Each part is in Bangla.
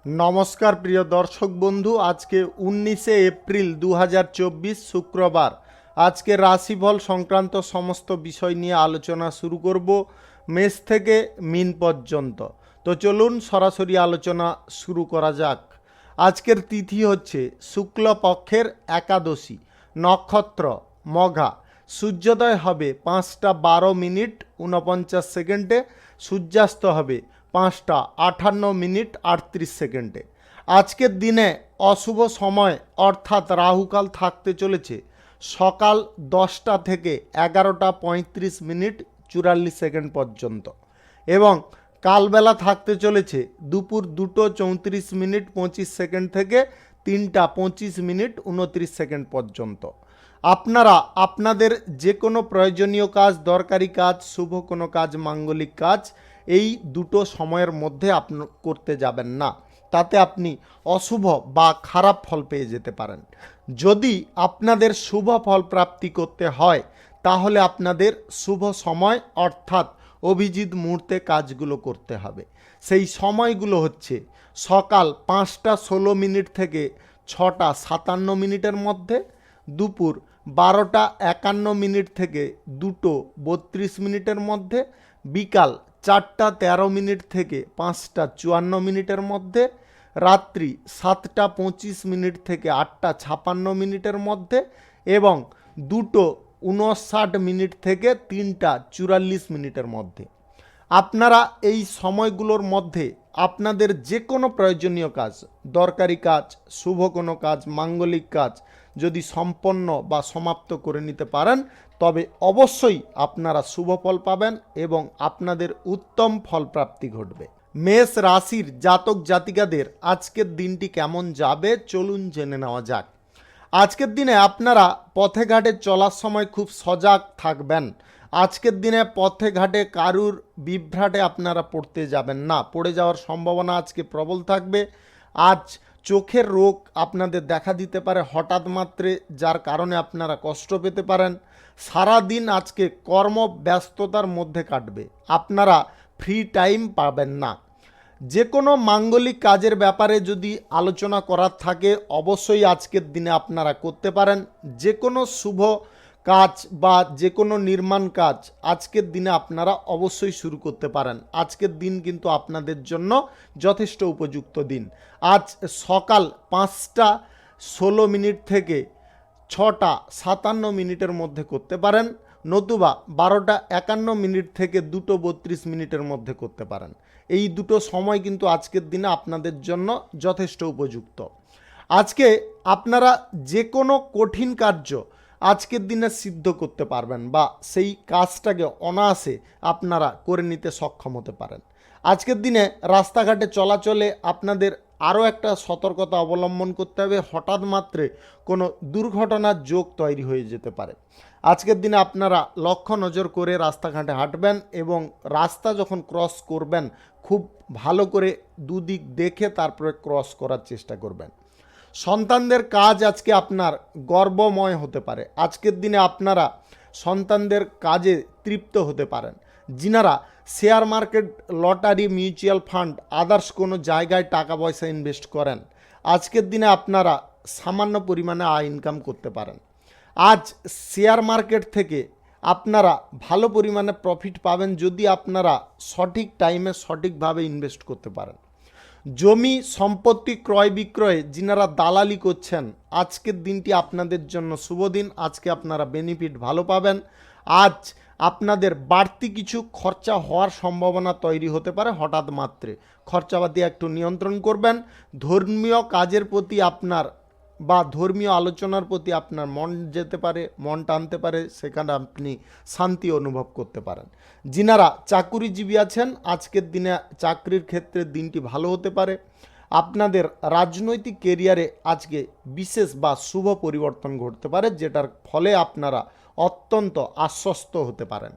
নমস্কার প্রিয় দর্শক বন্ধু, আজকে 19শে এপ্রিল 2024 শুক্রবার। আজকে রাশিফল সংক্রান্ত সমস্ত বিষয় নিয়ে আলোচনা শুরু করব, মেষ থেকে মিন পর্যন্ত। তো চলুন সরাসরি আলোচনা শুরু করা যাক। আজকের তিথি হচ্ছে শুক্লপক্ষের একাদশী, নক্ষত্র মঘা, সূর্যোদয় হবে 5:12 সূর্যাস্ত হবে 5:58 আজকের দিনে অশুভ সময় অর্থাৎ রাহুকাল থাকতে চলেছে সকাল 10টা থেকে 11:35 পর্যন্ত, এবং কালবেলা থাকতে চলেছে দুপুর 2:34 থেকে 3:25 পর্যন্ত। আপনারা আপনাদের যে কোনো প্রয়োজনীয় কাজ, দরকারি কাজ, শুভ কোনো কাজ, মাঙ্গলিক কাজ এই দুটো সময়ের মধ্যে আপনি করতে যাবেন না, তাতে আপনি অশুভ বা খারাপ ফল পেয়ে যেতে পারেন। যদি আপনাদের শুভ ফল প্রাপ্তি করতে হয় তাহলে আপনাদের শুভ সময় অর্থাৎ অভিজিৎ মুহূর্তে কাজগুলো করতে হবে। সেই সময়গুলো হচ্ছে সকাল 5:16 থেকে 6:57 মধ্যে, দুপুর 12:51 থেকে 2:32 মধ্যে, বিকাল 4:13 থেকে 5:54 মধ্যে, রাত্রি 7:25 থেকে 8:56 মধ্যে, এবং 2:59 থেকে 3:44 মধ্যে। আপনারা এই সময়গুলোর মধ্যে আপনাদের যে কোনো প্রয়োজনীয় কাজ, দরকারি কাজ, শুভ কোনো কাজ, মাঙ্গলিক কাজ যদি সম্পন্ন বা সমাপ্ত করে নিতে পারেন তবে অবশ্যই আপনারা শুভ ফল পাবেন এবং আপনাদের উত্তম ফল প্রাপ্তি ঘটবে। মেষ রাশির জাতক জাতিকাদের আজকের দিনটি কেমন যাবে চলুন জেনে নেওয়া যাক। আজকের দিনে আপনারা পথে ঘাটে চলার সময় খুব সজাগ থাকবেন। আজকের দিনে পথে ঘাটে কারুর বিভ্রাটে আপনারা পড়তে যাবেন না, পড়ে যাওয়ার সম্ভাবনা আজকে প্রবল থাকবে। আজ চোখের রোগ আপনাদের দেখা দিতে পারে হঠাৎ মাত্রে, যার কারণে আপনারা কষ্ট পেতে পারেন। সারা দিন আজকে কর্মব্যস্ততার মধ্যে কাটবে, আপনারা ফ্রি টাইম পাবেন না। যে কোনো মাঙ্গলিক কাজের ব্যাপারে যদি আলোচনা করার থাকে অবশ্যই আজকের দিনে আপনারা করতে পারেন। যে কোনো শুভ কাজ বা যে কোনো নির্মাণ কাজ আজকের দিনে আপনারা অবশ্যই শুরু করতে পারেন। আজকের দিন কিন্তু আপনাদের জন্য যথেষ্ট উপযুক্ত দিন। আজ সকাল 5:16 থেকে 6:57 মধ্যে করতে পারেন, নতুবা 12:51 থেকে 2:32 মধ্যে করতে পারেন। এই দুটো সময় কিন্তু আজকের দিনে আপনাদের জন্য যথেষ্ট উপযুক্ত। আজকে আপনারা যে কোনো কঠিন কার্য আজকের দিনে সিদ্ধ করতে পারবেন বা সেই কাজটাকে অনায়াসে আপনারা করে নিতে সক্ষম হতে পারেন। আজকের দিনে রাস্তাঘাটে চলাচলে আপনাদের আরও একটা সতর্কতা অবলম্বন করতে হবে, হঠাৎ মাত্রে কোনো দুর্ঘটনার যোগ তৈরি হয়ে যেতে পারে। আজকের দিনে আপনারা লক্ষ্য নজর করে রাস্তাঘাটে হাঁটবেন এবং রাস্তা যখন ক্রস করবেন খুব ভালো করে দুদিক দেখে তারপরে ক্রস করার চেষ্টা করবেন। সন্তানদের কাজ আজকে আপনার গর্বময় হতে পারে। আজকের দিনে আপনারা সন্তানদের কাজে তৃপ্ত হতে পারেন। যিনারা share market, lottery, mutual fund, others কোনো জায়গায় টাকা পয়সা ইনভেস্ট করেন, আজকের দিনে আপনারা সামান্য পরিমাণে আয় ইনকাম করতে পারেন। আজ শেয়ার মার্কেট থেকে আপনারা ভালো পরিমাণে প্রফিট পাবেন যদি আপনারা সঠিক টাইমে সঠিকভাবে ইনভেস্ট করতে পারেন। জমি সম্পত্তি ক্রয় বিক্রয়ে যিনারা দালালি করছেন আজকের দিনটি আপনাদের জন্য শুভ দিন। আজকে আপনারা বেনিফিট ভালো পাবেন। আজ আপনাদের বাড়তি কিছু খরচা হওয়ার সম্ভাবনা তৈরি হতে পারে, হঠাৎ মাত্রে খরচাপাতি একটু নিয়ন্ত্রণ করবেন। ধর্মীয় কাজের প্রতি আপনার বা ধর্মীয় আলোচনার প্রতি আপনার মন যেতে পারে, মন টানতে পারে, সেখানে আপনি শান্তি অনুভব করতে পারেন। যিনারা চাকুরিজীবী আছেন আজকের দিনে চাকরির ক্ষেত্রে দিনটি ভালো হতে পারে। আপনাদের রাজনৈতিক কেরিয়ারে আজকে বিশেষ বা শুভ পরিবর্তন ঘটতে পারে, যেটার ফলে আপনারা অত্যন্ত আশ্বস্ত হতে পারেন।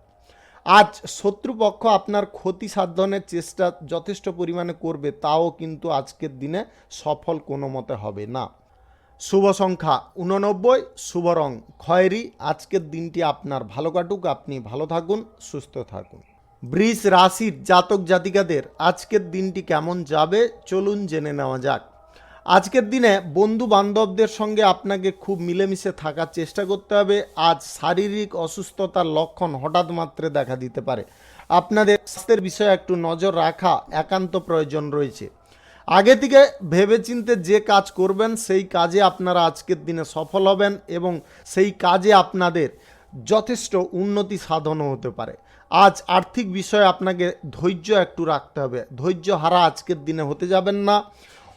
আজ শত্রুপক্ষ আপনার ক্ষতি সাধনের চেষ্টা যথেষ্ট পরিমাণে করবে, তাও কিন্তু আজকের দিনে সফল কোনো মতে হবে না। শুভ সংখ্যা 89, শুভ রং খয়েরি। আজকের দিনটি আপনার ভালো কাটুক, আপনি ভালো থাকুন, সুস্থ থাকুন। বৃষ রাশির জাতক জাতিকাদের আজকের দিনটি কেমন যাবে চলুন জেনে নেওয়া যাক। আজকের দিনে বন্ধু বান্ধবদের সঙ্গে আপনাকে খুব মিলেমিশে থাকার চেষ্টা করতে হবে। আজ শারীরিক অসুস্থতার লক্ষণ হঠাৎ মাত্রে দেখা দিতে পারে। আপনাদের স্বাস্থ্যের বিষয়ে একটু নজর রাখা একান্ত প্রয়োজন রয়েছে। আগে থেকে ভেবেচিন্তে যে কাজ করবেন সেই কাজে আপনারা আজকের দিনে সফল হবেন এবং সেই কাজে আপনাদের যথেষ্ট উন্নতি সাধনও হতে পারে। আজ আর্থিক বিষয়ে আপনাকে ধৈর্য একটু রাখতে হবে। ধৈর্য হারা আজকের দিনে হতে যাবেন না।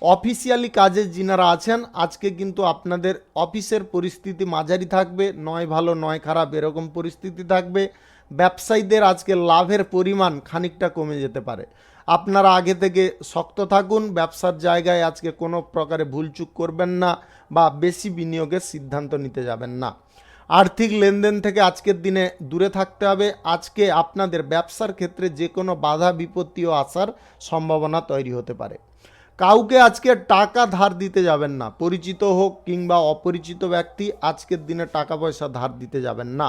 অফিসিয়ালি কাজে যিনারা আছেন আজকে কিন্তু আপনাদের অফিসের পরিস্থিতি মাঝারি থাকবে, নয় ভালো নয় খারাপ এরকম পরিস্থিতি থাকবে। ব্যবসায়ীদের আজকে লাভের পরিমাণ খানিকটা কমে যেতে পারে। আপনারা আগে থেকে শক্ত থাকুন। ব্যবসার জায়গায় আজকে কোনো প্রকারে ভুলচুক করবেন না বা বেশি বিনিয়োগের সিদ্ধান্ত নিতে যাবেন না। আর্থিক লেনদেন থেকে আজকের দিনে দূরে থাকতে হবে। আজকে আপনাদের ব্যবসার ক্ষেত্রে যে কোনো বাধা বিপত্তিও আসার সম্ভাবনা তৈরি হতে পারে। কাউকে আজকে টাকা ধার দিতে যাবেন না। পরিচিত হোক কিংবা অপরিচিত ব্যক্তি আজকের দিনে টাকা পয়সা ধার দিতে যাবেন না।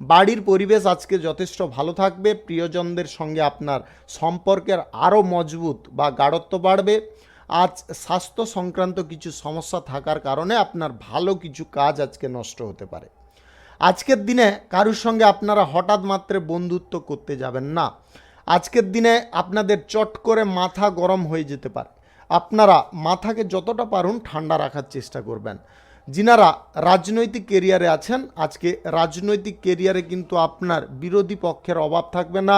বাড়ির পরিবেশ আজকে যথেষ্ট ভালো থাকবে। প্রিয়জনদের সঙ্গে আপনার সম্পর্কের আরও মজবুত বা গাঢ়ত্ব বাড়বে। আজ স্বাস্থ্য সংক্রান্ত কিছু সমস্যা থাকার কারণে আপনার ভালো কিছু কাজ আজকে নষ্ট হতে পারে। আজকের দিনে কারুর সঙ্গে আপনারা হঠাৎ মাত্রে বন্ধুত্ব করতে যাবেন না। আজকের দিনে আপনাদের চট করে মাথা গরম হয়ে যেতে পারে। আপনারা মাথাকে যতটা পারুন ঠান্ডা রাখার চেষ্টা করবেন। যিনারা রাজনৈতিক কেরিয়ারে আছেন আজকে রাজনৈতিক কেরিয়ারে কিন্তু আপনার বিরোধী পক্ষের অভাব থাকবে না।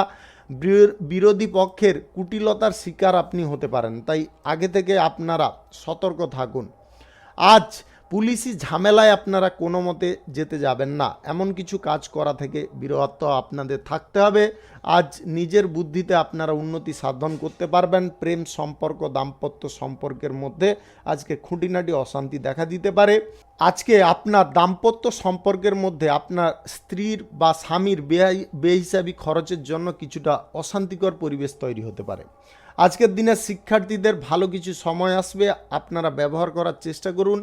বিরোধী পক্ষের কুটিলতার শিকার আপনি হতে পারেন, তাই আগে থেকে আপনারা সতর্ক থাকুন। আজ পুলিশি ঝামেলায় আপনারা কোনো মতে যেতে যাবেন না। এমন কিছু কাজ করা থেকে বিরত আপনাদের থাকতে হবে। আজ নিজের বুদ্ধিতে আপনারা উন্নতি সাধন করতে পারবেন। প্রেম সম্পর্ক দাম্পত্য সম্পর্কের মধ্যে আজকে খুঁটিনাটি অশান্তি দেখা দিতে পারে। আজকে আপনার দাম্পত্য সম্পর্কের মধ্যে আপনার স্ত্রীর বা স্বামীর বেহিসাবি খরচের জন্য কিছুটা অশান্তিকর পরিবেশ তৈরি হতে পারে। আজকের দিনে শিক্ষার্থীদের ভালো কিছু সময় আসবে, আপনারা ব্যবহার করার চেষ্টা করুন।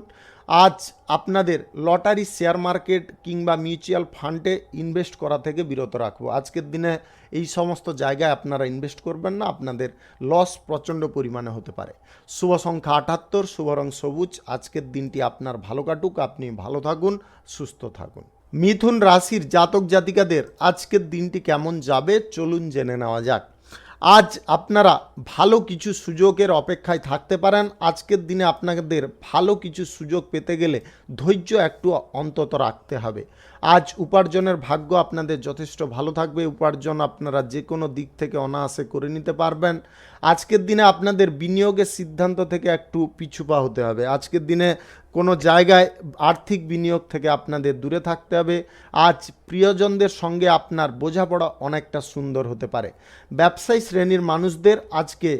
আজ আপনাদের লটারি শেয়ার মার্কেট কিংবা মিউচুয়াল ফান্ডে ইনভেস্ট করা থেকে বিরত রাখবো। আজকের দিনে এই সমস্ত জায়গায় আপনারা ইনভেস্ট করবেন না, আপনাদের লস প্রচণ্ড পরিমাণে হতে পারে। শুভ সংখ্যা 78, শুভ রং সবুজ। আজকের দিনটি আপনার ভালো কাটুক, আপনি ভালো থাকুন, সুস্থ থাকুন। মিথুন রাশির জাতক জাতিকাদের আজকের দিনটি কেমন যাবে চলুন জেনে নেওয়া যাক। আজ আপনারা ভালো কিছু সুযোগের অপেক্ষায় থাকতে পারেন। আজকের দিনে আপনাদের ভালো কিছু সুযোগ পেতে গেলে ধৈর্য একটু অন্তত রাখতে হবে। আজ উপার্জনের ভাগ্য আপনাদের যথেষ্ট ভালো থাকবে। উপার্জন আপনারা যে কোনো দিক থেকে অনায়াসে করে নিতে পারবেন। আজকের দিনে আপনাদের বিনিয়োগের সিদ্ধান্ত থেকে একটু পিছুপা হতে হবে। আজকের দিনে কোনো জায়গায় আর্থিক বিনিয়োগ থেকে আপনাদের দূরে থাকতে হবে। আজ প্রিয়জনদের সঙ্গে আপনার বোঝাপড়া অনেকটা সুন্দর হতে পারে। ব্যবসায়ী শ্রেণীর মানুষদের আজকে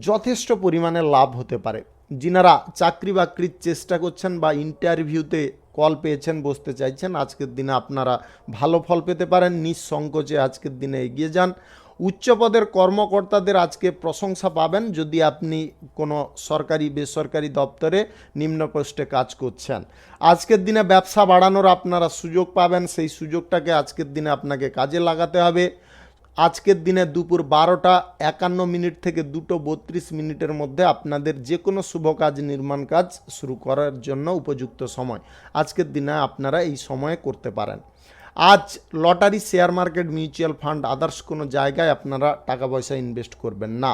যথেষ্ট পরিমাণে লাভ হতে পারে। যিনারা চাকরি বাকরির চেষ্টা করছেন বা ইন্টারভিউতে কল পেয়েছেন, বসতে চাইছেন, আজকের দিনে আপনারা ভালো ফল পেতে পারেন। নিঃসংকোচে আজকের দিনে এগিয়ে যান। উচ্চপদের কর্মকর্তাদের আজকে প্রশংসা পাবেন যদি আপনি কোনো সরকারি বেসরকারি দপ্তরে নিম্ন পোস্টে কাজ করছেন। আজকের দিনে ব্যবসা বাড়ানোর আপনারা সুযোগ পাবেন, সেই সুযোগটাকে আজকের দিনে আপনাকে কাজে লাগাতে হবে। আজকের দিনে দুপুর 12:51 থেকে 2:32 মধ্যে আপনাদের যে কোনো শুভ কাজ নির্মাণ কাজ শুরু করার জন্য উপযুক্ত সময়। আজকের দিনে আপনারা এই সময়ে করতে পারেন। আজ lottery share market mutual fund others কোনো জায়গায় আপনারা টাকা পয়সা ইনভেস্ট করবেন না।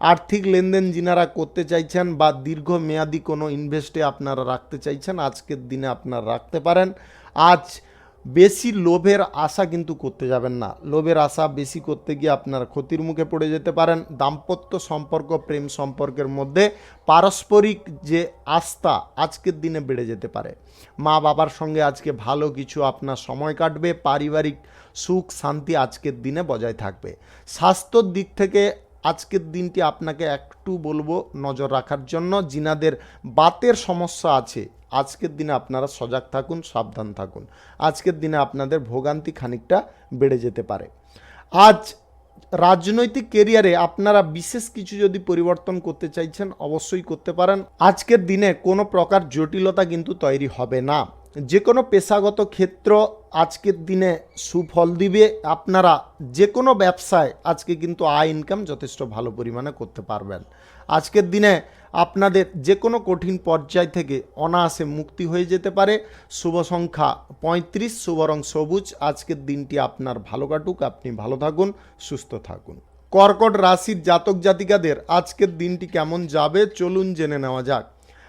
আর্থিক লেনদেন যিনারা করতে চাইছেন বা দীর্ঘমেয়াদী কোনো ইনভেস্টে আপনারা রাখতে চাইছেন আজকের দিনে আপনারা রাখতে পারেন। আজ বেশি লোভের আশা কিন্তু করতে যাবেন না। লোভের আশা বেশি করতে গিয়ে আপনার ক্ষতির মুখে পড়ে যেতে পারেন। দাম্পত্য সম্পর্ক প্রেম সম্পর্কের মধ্যে পারস্পরিক যে আস্থা আজকের দিনে বেড়ে যেতে পারে। মা বাবার সঙ্গে আজকে ভালো কিছু আপনার সময় কাটবে। পারিবারিক সুখ শান্তি আজকের দিনে বজায় থাকবে। স্বাস্থ্যর দিক থেকে আজকের দিনটি আপনাকে একটু বলবো নজর রাখার জন্য। যিনাদের বাতের সমস্যা আছে আজকের দিনে আপনারা সজাগ থাকুন, সাবধান থাকুন। আজকের দিনে আপনাদের ভোগান্তি খানিকটা বেড়ে যেতে পারে। আজ রাজনৈতিক কেরিয়ারে আপনারা বিশেষ কিছু যদি পরিবর্তন করতে চাইছেন অবশ্যই করতে পারেন। আজকের দিনে কোনো প্রকার জটিলতা কিন্তু তৈরি হবে না। যে কোনো পেশাগত ক্ষেত্র আজকের দিনে সুফল দিবে। আপনারা যে কোনো ব্যবসায় আজকে কিন্তু আয় ইনকাম যথেষ্ট ভালো পরিমাণে করতে পারবেন। আজকের দিনে আপনাদের যে কোনো কঠিন পর্যায় থেকে অনায়াসে মুক্তি হয়ে যেতে পারে। শুভ সংখ্যা 35, শুভ রং সবুজ। আজকের দিনটি আপনার ভালো কাটুক, আপনি ভালো থাকুন, সুস্থ থাকুন। কর্কট রাশির জাতক জাতিকাদের আজকের দিনটি কেমন যাবে চলুন জেনে নেওয়া যাক।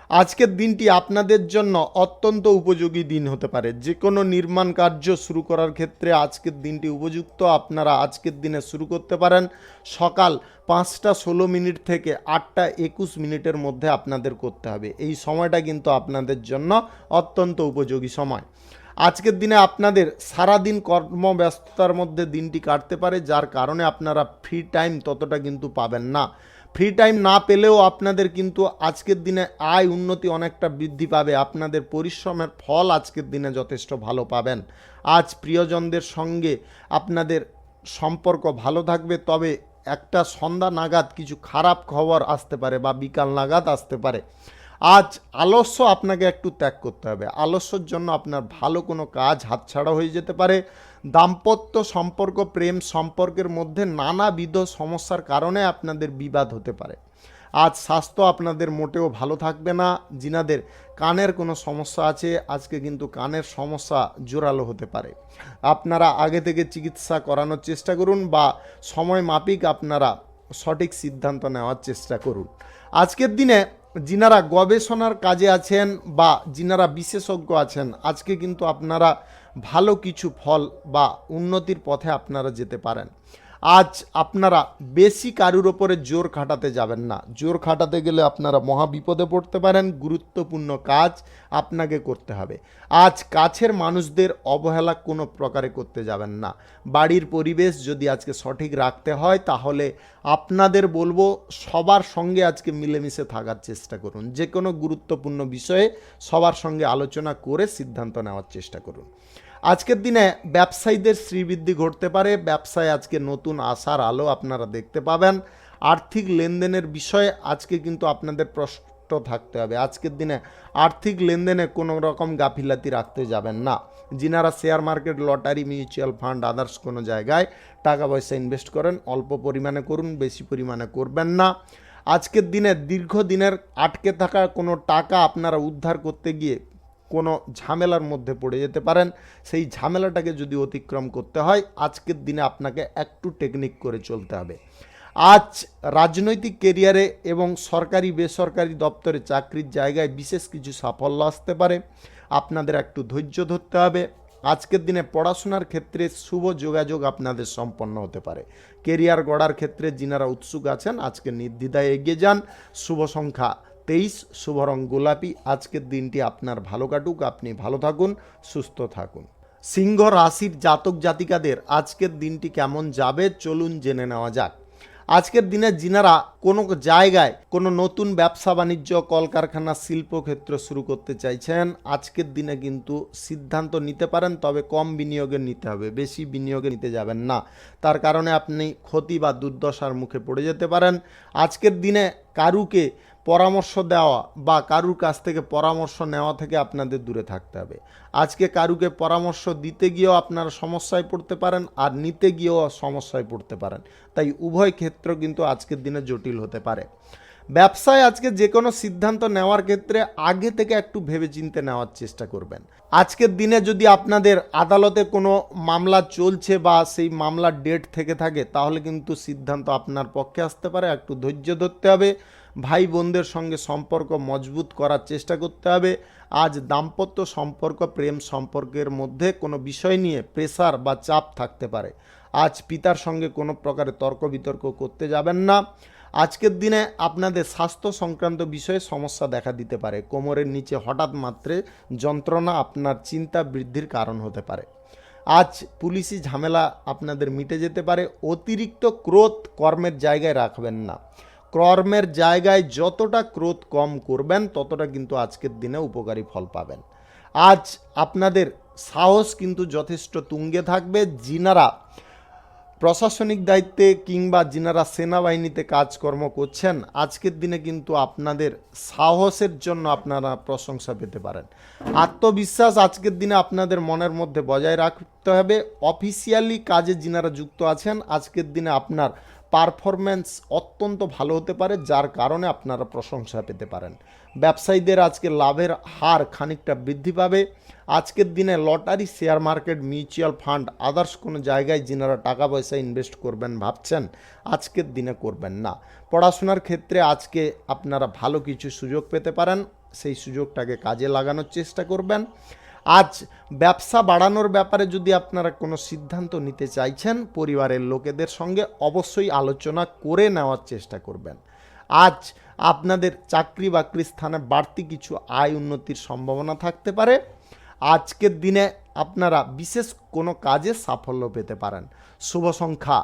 আজকের দিনটি আপনাদের জন্য অত্যন্ত উপযোগী দিন হতে পারে। যে কোনো নির্মাণ কার্য শুরু করার ক্ষেত্রে আজকের দিনটি উপযুক্ত। আপনারা আজকের দিনে শুরু করতে পারেন সকাল 5টা 16 থেকে 8টা 21 মধ্যে আপনাদের করতে হবে। এই সময়টা কিন্তু আপনাদের জন্য অত্যন্ত উপযোগী সময়। আজকের দিনে আপনাদের সারাদিন কর্মব্যস্ততার মধ্যে দিনটি কাটতে পারে, যার কারণে আপনারা ফ্রি টাইম ততটা কিন্তু পাবেন না। ফ্রি টাইম না পেলেও আপনাদের কিন্তু আজকের দিনে আয় উন্নতি অনেকটা বৃদ্ধি পাবে। আপনাদের পরিশ্রমের ফল আজকের দিনে যথেষ্ট ভালো পাবেন। আজ প্রিয়জনদের সঙ্গে আপনাদের সম্পর্ক ভালো থাকবে, তবে একটা সন্ধ্যা নাগাদ কিছু খারাপ খবর আসতে পারে বা বিকাল নাগাদ আসতে পারে। আজ আলস্য আপনাকে একটু ত্যাগ করতে হবে। আলস্যর জন্য আপনার ভালো কোনো কাজ হাতছাড়া হয়ে যেতে পারে। দাম্পত্য সম্পর্ক, প্রেম সম্পর্কের মধ্যে নানাবিধ সমস্যার কারণে আপনাদের বিবাদ হতে পারে। আজ স্বাস্থ্য আপনাদের মোটেও ভালো থাকবে না। যিনাদের কানের কোনো সমস্যা আছে আজকে কিন্তু কানের সমস্যা জোরালো হতে পারে। আপনারা আগে থেকে চিকিৎসা করানোর চেষ্টা করুন বা সময় মাফিক আপনারা সঠিক সিদ্ধান্ত নেওয়ার চেষ্টা করুন। আজকের দিনে যিনারা গবেষণার কাজে আছেন বা যিনারা বিশেষজ্ঞ আছেন আজকে কিন্তু আপনারা ভালো কিছু ফল বা উন্নতির পথে আপনারা যেতে পারেন। আজ আপনারা বেশি কারুর ওপরে জোর খাটাতে যাবেন না। জোর খাটাতে গেলে আপনারা মহা বিপদে পড়তে পারেন। গুরুত্বপূর্ণ কাজ আপনাকে করতে হবে। আজ কাছের মানুষদের অবহেলা কোনো প্রকারে করতে যাবেন না। বাড়ির পরিবেশ যদি আজকে সঠিক রাখতে হয় তাহলে আপনাদের বলবো সবার সঙ্গে আজকে মিলেমিশে থাকার চেষ্টা করুন। যে কোনো গুরুত্বপূর্ণ বিষয়ে সবার সঙ্গে আলোচনা করে সিদ্ধান্ত নেওয়ার চেষ্টা করুন। আজকের দিনে ব্যবসায়ীদের শ্রীবৃদ্ধি ঘটতে পারে। ব্যবসায় আজকে নতুন আশার আলো আপনারা দেখতে পাবেন। আর্থিক লেনদেনের বিষয়ে আজকে কিন্তু আপনাদের প্রশ্ন থাকতে হবে। আজকের দিনে আর্থিক লেনদেনে কোনো রকম গাফিলাতি রাখতে যাবেন না। যিনারা share market, lottery, mutual fund, others কোনো জায়গায় টাকা পয়সা ইনভেস্ট করেন অল্প পরিমাণে করুন, বেশি পরিমাণে করবেন না। আজকের দিনে দীর্ঘদিনের আটকে থাকা কোনো টাকা আপনারা উদ্ধার করতে গিয়ে কোনো ঝামেলার মধ্যে পড়ে যেতে পারেন। সেই ঝামেলাটাকে যদি অতিক্রম করতে হয় আজকের দিনে আপনাকে একটু টেকনিক করে চলতে হবে। আজ রাজনৈতিক কেরিয়ারে এবং সরকারি বেসরকারি দপ্তরে চাকরির জায়গায় বিশেষ কিছু সাফল্য আসতে পারে। আপনাদের একটু ধৈর্য ধরতে হবে। আজকের দিনে পড়াশোনার ক্ষেত্রে শুভ যোগাযোগ আপনাদের সম্পন্ন হতে পারে। কেরিয়ার গড়ার ক্ষেত্রে যিনারা উৎসুক আছেন আজকে নির্দ্বিধায় এগিয়ে যান। শুভ সংখ্যা 23, শুভ রং গোলাপি। আজকের দিনটি আপনার ভালো কাটুক, আপনি ভালো থাকুন, সুস্থ থাকুন। সিংহ রাশির জাতক জাতিকাদের আজকের দিনটি কেমন যাবে চলুন জেনে নেওয়া যাক। আজকের দিনে যিনারা কোনো জায়গায় কোনো নতুন ব্যবসা বাণিজ্য, কলকারখানা, শিল্পক্ষেত্র শুরু করতে চাইছেন আজকের দিনে কিন্তু সিদ্ধান্ত নিতে পারেন, তবে কম বিনিয়োগে নিতে হবে, বেশি বিনিয়োগে নিতে যাবেন না। তার কারণে আপনি ক্ষতি বা দুর্দশার মুখে পড়ে যেতে পারেন। আজকের দিনে কারুকে পরামর্শ দেওয়া বা কারুর কাছ থেকে পরামর্শ নেওয়া থেকে আপনাদের দূরে থাকতে হবে। আজকে কারুকে পরামর্শ দিতে গিয়েও আপনারা সমস্যায় পড়তে পারেন আর নিতে গিয়েও সমস্যায় পড়তে পারেন। তাই উভয় ক্ষেত্র কিন্তু আজকের দিনে জটিল হতে পারে। ব্যবসায় আজকে যে কোনো সিদ্ধান্ত নেওয়ার ক্ষেত্রে আগে থেকে একটু ভেবেচিন্তে নেওয়ার চেষ্টা করবেন। আজকের দিনে যদি আপনাদের আদালতে কোনো মামলা চলছে বা সেই মামলার ডেট থেকে থাকে তাহলে কিন্তু সিদ্ধান্ত আপনার পক্ষে আসতে পারে। একটু ধৈর্য ধরতে হবে। ভাই বোনদের সঙ্গে সম্পর্ক মজবুত করার চেষ্টা করতে হবে। আজ দাম্পত্য সম্পর্ক, প্রেম সম্পর্কের মধ্যে কোনো বিষয় নিয়ে প্রেসার বা চাপ থাকতে পারে। আজ পিতার সঙ্গে কোনো প্রকারে তর্ক বিতর্ক করতে যাবেন না। আজকের দিনে আপনাদের স্বাস্থ্য সংক্রান্ত বিষয়ে সমস্যা দেখা দিতে পারে। কোমরের নিচে হঠাৎ মাত্রে যন্ত্রণা আপনার চিন্তা বৃদ্ধির কারণ হতে পারে। আজ পুলিশি ঝামেলা আপনাদের মিটে যেতে পারে। অতিরিক্ত ক্রোধ কর্মের জায়গায় রাখবেন না। কর্মের জায়গায় যতটা ক্রোধ কম করবেন ততটা কিন্তু আজকের দিনে উপকারী ফল পাবেন। আজ আপনাদের সাহস কিন্তু যথেষ্ট তুঙ্গে থাকবে। যিনারা প্রশাসনিক দায়িত্বে কিংবা যিনারা সেনাবাহিনীতে কাজকর্ম করছেন, আজকের দিনে কিন্তু আপনাদের সাহসের জন্য আপনারা প্রশংসা পেতে পারেন। আত্মবিশ্বাস আজকের দিনে আপনাদের মনের মধ্যে বজায় রাখতে হবে। অফিসিয়ালি কাজে যিনারা যুক্ত আছেন, আজকের দিনে আপনার পারফরম্যান্স অত্যন্ত ভালো হতে পারে, যার কারণে আপনারা প্রশংসা পেতে পারেন। ব্যবসায়ীদের আজকে লাভের হার খানিকটা বৃদ্ধি পাবে। আজকের দিনে lottery, share market, mutual fund, others কোনো জায়গায় যিনারা টাকা পয়সা ইনভেস্ট করবেন ভাবছেন, আজকের দিনে করবেন না। পড়াশোনার ক্ষেত্রে আজকে আপনারা ভালো কিছু সুযোগ পেতে পারেন, সেই সুযোগটাকে কাজে লাগানোর চেষ্টা করবেন। আজ ব্যবসা বাড়ানোর ব্যাপারে যদি আপনারা কোনো সিদ্ধান্ত নিতে চাইছেন, পরিবারের লোকেদের সঙ্গে অবশ্যই আলোচনা করে নেওয়ার চেষ্টা করবেন। আজ আপনাদের চাকরি বাকরি স্থানে বাড়তি কিছু আয় উন্নতির সম্ভাবনা থাকতে পারে। আজকের দিনে আপনারা বিশেষ কোনো কাজে সাফল্য পেতে পারেন। শুভ সংখ্যা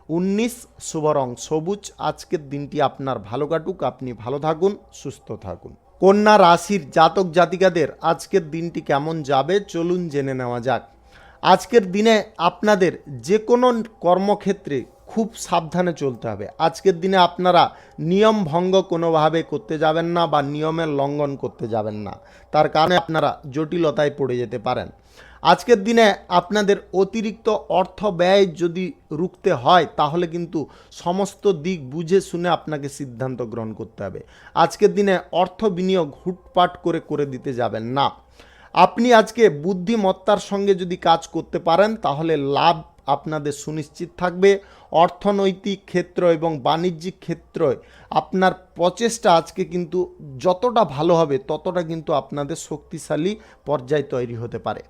19, শুভ রং সবুজ। আজকের দিনটি আপনার ভালো কাটুক, আপনি ভালো থাকুন, সুস্থ থাকুন। কন্যা রাশির জাতক জাতিকাদের আজকের দিনটি কেমন যাবে চলুন জেনে নেওয়া যাক। আজকের দিনে আপনাদের যে কোনো কর্মক্ষেত্রে খুব সাবধানে চলতে হবে। আজকের দিনে আপনারা নিয়ম ভঙ্গ কোনোভাবে করতে যাবেন না বা নিয়মের লঙ্ঘন করতে যাবেন না, তার কারণে আপনারা জটিলতায় পড়ে যেতে পারেন। আজকের দিনে আপনাদের অতিরিক্ত অর্থ ব্যয় যদি রুখতে হয়, তাহলে কিন্তু সমস্ত দিক বুঝে শুনে আপনাকে সিদ্ধান্ত গ্রহণ করতে হবে। আজকের দিনে অর্থ বিনিয়োগ হুটপাট করে দিতে যাবেন না। আপনি আজকে বুদ্ধিমত্তার সঙ্গে যদি কাজ করতে পারেন, তাহলে লাভ আপনাদের সুনিশ্চিত থাকবে। অর্থনৈতিক ক্ষেত্র এবং বাণিজ্যিক ক্ষেত্রে আপনার প্রচেষ্টা আজকে কিন্তু যতটা ভালো হবে, ততটা কিন্তু আপনাদের শক্তিশালী পর্যায় তৈরি হতে পারে।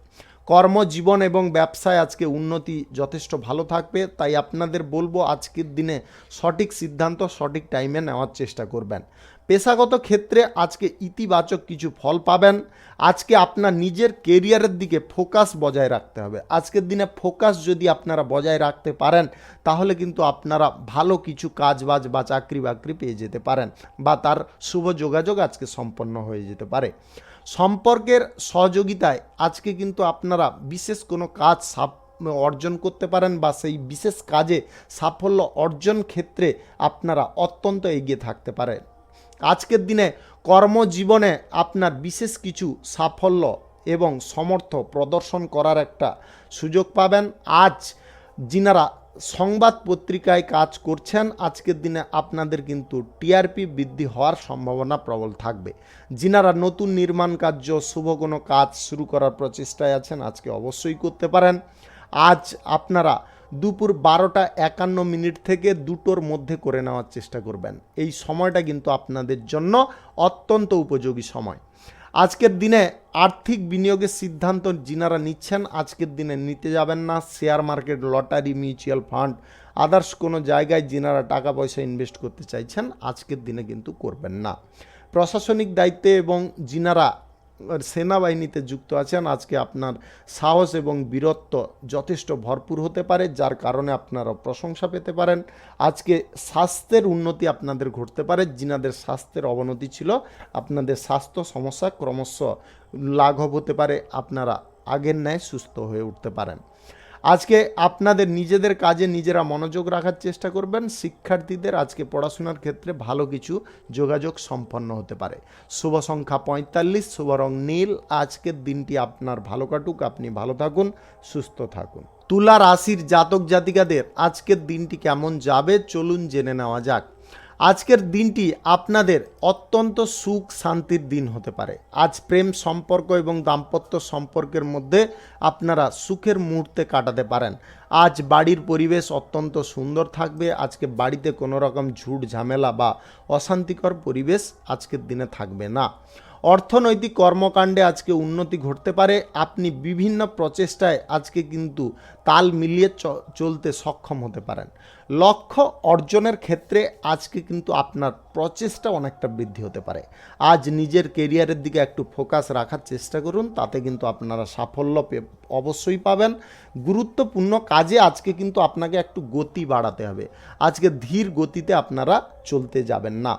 কর্মজীবন এবং ব্যবসায় আজকে উন্নতি যথেষ্ট ভালো থাকবে। তাই আপনাদের বলবো, আজকের দিনে সঠিক সিদ্ধান্ত সঠিক টাইমে নেওয়ার চেষ্টা করবেন। পেশাগত ক্ষেত্রে আজকে ইতিবাচক কিছু ফল পাবেন। আজকে আপনার নিজের কেরিয়ারের দিকে ফোকাস বজায় রাখতে হবে। আজকের দিনে ফোকাস যদি আপনারা বজায় রাখতে পারেন, তাহলে কিন্তু আপনারা ভালো কিছু কাজবাজ বা চাকরি বাকরি পেয়ে যেতে পারেন, বা তার শুভ যোগাযোগ আজকে সম্পন্ন হয়ে যেতে পারে। সম্পর্কের সহযোগিতায় আজকে কিন্তু আপনারা বিশেষ কোনো কাজ অর্জন করতে পারেন, বা সেই বিশেষ কাজে সাফল্য অর্জন ক্ষেত্রে আপনারা অত্যন্ত এগিয়ে থাকতে পারেন। আজকের দিনে কর্মজীবনে আপনার বিশেষ কিছু সাফল্য এবং সমর্থ প্রদর্শন করার একটা সুযোগ পাবেন। আজ যিনারা সংবাদ পত্রিকায় কাজ করছেন, আজকের দিনে আপনাদের কিন্তু টিআরপি বৃদ্ধি হওয়ার সম্ভাবনা প্রবল থাকবে। যিনারা নতুন নির্মাণ কার্য, শুভ কোনো কাজ শুরু করার প্রচেষ্টায় আছেন, আজকে অবশ্যই করতে পারেন। আজ আপনারা দুপুর 12:51 থেকে 2টোর মধ্যে করে নেওয়ার চেষ্টা করবেন। এই সময়টা কিন্তু আপনাদের জন্য অত্যন্ত উপযোগী সময়। আজকের দিনে আর্থিক বিনিয়োগের সিদ্ধান্ত যিনারা নিচ্ছেন, আজকের দিনে নিতে যাবেন না। Share market, lottery, mutual fund, others কোনো জায়গায় যিনারা টাকা পয়সা ইনভেস্ট করতে চাইছেন, আজকের দিনে কিন্তু করবেন না। প্রশাসনিক দায়িত্বে এবং যিনারা সেনাবাহিনীতে যুক্ত আছেন, আজকে আপনার সাহস এবং বীরত্ব যথেষ্ট ভরপুর হতে পারে, যার কারণে আপনারা প্রশংসা পেতে পারেন। আজকে স্বাস্থ্যের উন্নতি আপনাদের ঘটতে পারে। যিনাদের স্বাস্থ্যের অবনতি ছিল, আপনাদের স্বাস্থ্য সমস্যা ক্রমশ লাঘব হতে পারে, আপনারা আগের ন্যায় সুস্থ হয়ে উঠতে পারেন। আজকে আপনাদের নিজেদের কাজে নিজেরা মনোযোগ রাখার চেষ্টা করবেন। শিক্ষার্থীদের আজকে পড়াশোনার ক্ষেত্রে ভালো কিছু যোগাযোগ সম্পন্ন হতে পারে। শুভ সংখ্যা 45, শুভ রং নীল। আজকের দিনটি আপনার ভালো কাটুক, আপনি ভালো থাকুন, সুস্থ থাকুন। তুলা রাশির জাতক জাতিকাদের আজকের দিনটি কেমন যাবে চলুন জেনে নেওয়া যাক। আজকের দিনটি আপনাদের অত্যন্ত সুখ শান্তির দিন হতে পারে। আজ প্রেম সম্পর্ক এবং দাম্পত্য সম্পর্কের মধ্যে আপনারা সুখের মুহূর্তে কাটাতে পারেন। আজ বাড়ির পরিবেশ অত্যন্ত সুন্দর থাকবে। আজকে বাড়িতে কোনো রকম ঝুট ঝামেলা বা অশান্তিকর পরিবেশ আজকের দিনে থাকবে না। অর্থনৈতিক কর্মকাণ্ডে আজকে উন্নতি ঘটতে পারে। আপনি বিভিন্ন প্রচেষ্টায় আজকে কিন্তু তাল মিলিয়ে চলতে সক্ষম হতে পারেন। লক্ষ্য অর্জনের ক্ষেত্রে আজকে কিন্তু আপনার প্রচেষ্টা অনেকটা বৃদ্ধি হতে পারে। আজ নিজের কেরিয়ারের দিকে একটু ফোকাস রাখার চেষ্টা করুন, তাতে কিন্তু আপনারা সাফল্য অবশ্যই পাবেন। গুরুত্বপূর্ণ কাজে আজকে কিন্তু আপনাকে একটু গতি বাড়াতে হবে। আজকে ধীর গতিতে আপনারা চলতে যাবেন না।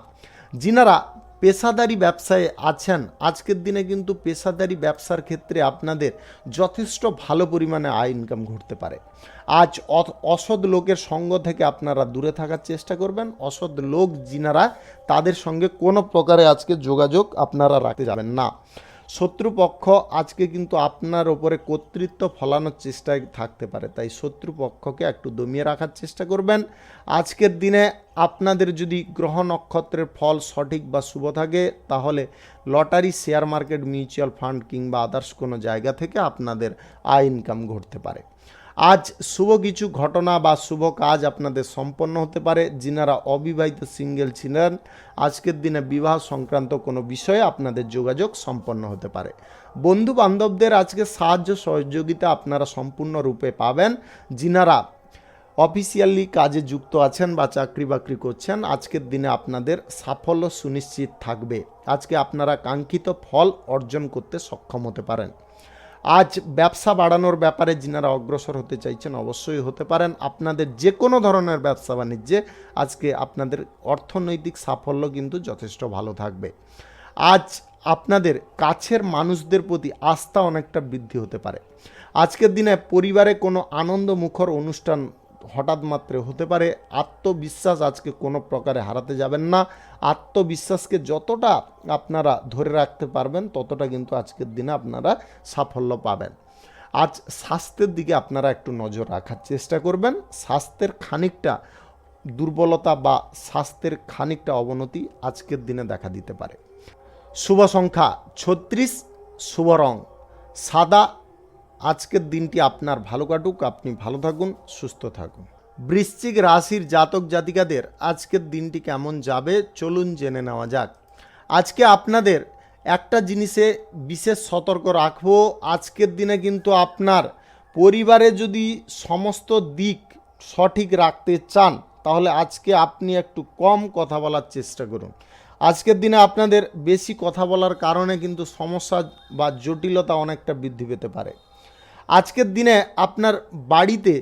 যিনারা পেশাদারি ব্যবসায় আছেন, আজকের দিনে কিন্তু পেশাদারি ব্যবসার ক্ষেত্রে আপনাদের যথেষ্ট ভালো পরিমাণে আয় ইনকাম ঘটতে পারে। আজ অসৎ লোকের সঙ্গ থেকে আপনারা দূরে থাকার চেষ্টা করবেন। অসৎ লোক যিনারা, তাদের সঙ্গে কোনো প্রকারে আজকে যোগাযোগ আপনারা রাখতে যাবেন না। শত্রুপক্ষ আজকে কিন্তু আপনার ওপরে কর্তৃত্ব ফলানোর চেষ্টায় থাকতে পারে, তাই শত্রুপক্ষকে একটু দমিয়ে রাখার চেষ্টা করবেন। আজকের দিনে আপনাদের যদি গ্রহ নক্ষত্রের ফল সঠিক বা শুভ থাকে, তাহলে lottery, share market, mutual fund কিংবা আদার্স কোনো জায়গা থেকে আপনাদের আয় ইনকাম ঘটতে পারে। আজ শুভ কিছু ঘটনা বা শুভ কাজ আপনাদের সম্পন্ন হতে পারে। যিনারা অবিবাহিত সিঙ্গেল ছিলেন, আজকের দিনে বিবাহ সংক্রান্ত কোনো বিষয়ে আপনাদের যোগাযোগ সম্পন্ন হতে পারে। বন্ধু বান্ধবদের আজকে সাহায্য সহযোগিতা আপনারা সম্পূর্ণরূপে পাবেন। যিনারা অফিসিয়ালি কাজে যুক্ত আছেন বা চাকরি বাকরি করছেন, আজকের দিনে আপনাদের সাফল্য সুনিশ্চিত থাকবে। আজকে আপনারা কাঙ্ক্ষিত ফল অর্জন করতে সক্ষম হতে পারেন। আজ ব্যবসা বাড়ানোর ব্যাপারে যিনারা অগ্রসর হতে চাইছেন, অবশ্যই হতে পারেন। আপনাদের যে কোনো ধরনের ব্যবসা বাণিজ্যে আজকে আপনাদের অর্থনৈতিক সাফল্য কিন্তু যথেষ্ট ভালো থাকবে। আজ আপনাদের কাছের মানুষদের প্রতি আস্থা অনেকটা বৃদ্ধি হতে পারে। আজকের দিনে পরিবারে কোনো আনন্দমুখর অনুষ্ঠান হঠাৎ মাত্রে হতে পারে। আত্মবিশ্বাস আজকে কোনো প্রকারে হারাতে যাবেন না। আত্মবিশ্বাসকে যতটা আপনারা ধরে রাখতে পারবেন, ততটা কিন্তু আজকের দিনে আপনারা সাফল্য পাবেন। আজ স্বাস্থ্যের দিকে আপনারা একটু নজর রাখার চেষ্টা করবেন। স্বাস্থ্যের খানিকটা দুর্বলতা বা স্বাস্থ্যের খানিকটা অবনতি আজকের দিনে দেখা দিতে পারে। শুভ সংখ্যা 36, শুভ রং সাদা। আজকের দিনটি আপনার ভালো কাটুক, আপনি ভালো থাকুন, সুস্থ থাকুন। বৃশ্চিক রাশির জাতক জাতিকাদের আজকের দিনটি কেমন যাবে চলুন জেনে নেওয়া যাক। আজকে আপনাদের একটা জিনিসে বিশেষ সতর্ক রাখবো। আজকের দিনে কিন্তু আপনার পরিবারে যদি সমস্ত দিক সঠিক রাখতে চান, তাহলে আজকে আপনি একটু কম কথা বলার চেষ্টা করুন। আজকের দিনে আপনাদের বেশি কথা বলার কারণে কিন্তু সমস্যা বা জটিলতা অনেকটা বৃদ্ধি পেতে পারে। আজকের দিনে আপনার বাড়িতে